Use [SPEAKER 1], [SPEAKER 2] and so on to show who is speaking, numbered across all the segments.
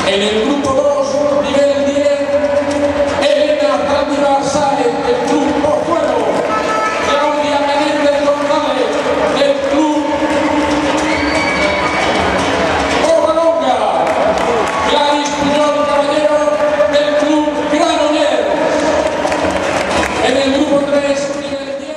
[SPEAKER 1] En el grupo 2, nivel 10, Elena Zaldívar Sáez, del Club Pozuelo. Claudia Menéndez González, del Club Corralonga. Gladys Puyol Caballero, del Club Granollers. En el grupo 3, nivel 10.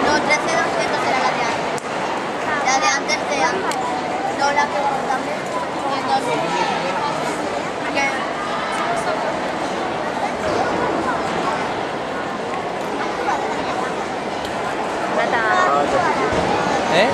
[SPEAKER 2] No, 13-200 será la de antes. La de antes de antes. No la que también.
[SPEAKER 3] ¿Eh?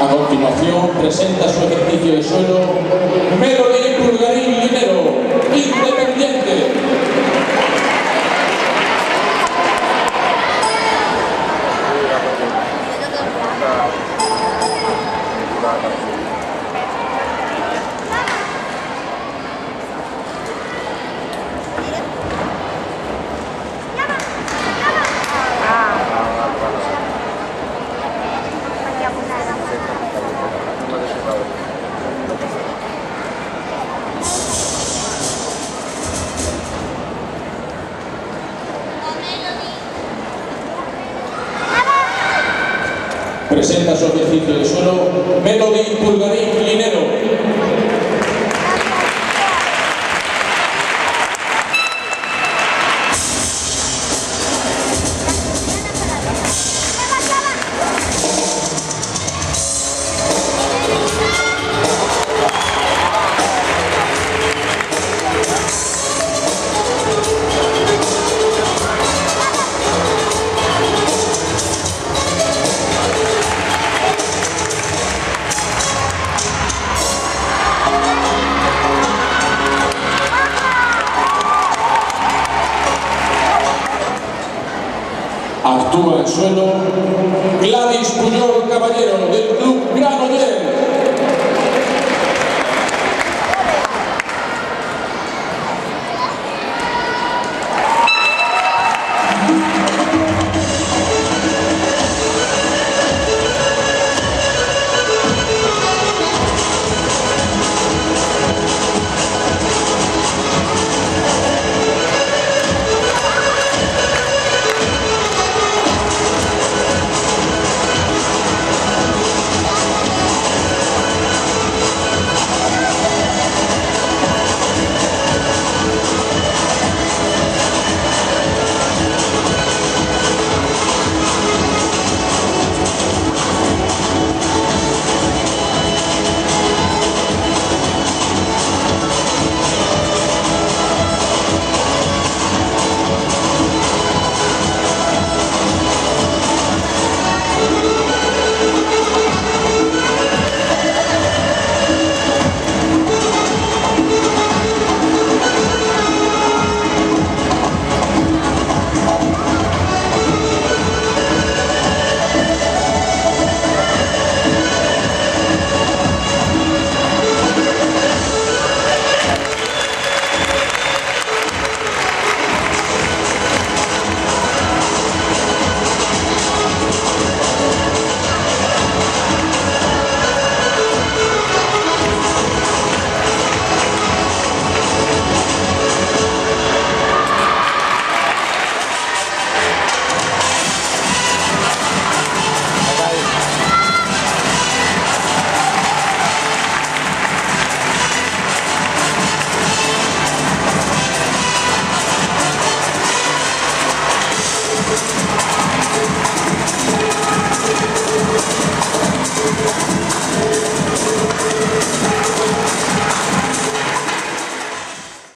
[SPEAKER 1] A continuación, presenta su ejercicio de suelo Melody Pulgarín Linero, Independiente. Presenta su ejercicio de suelo Melody Pulgarín Linero. Actúa en suelo Gladys Puyol Caballero, del Club Granollers.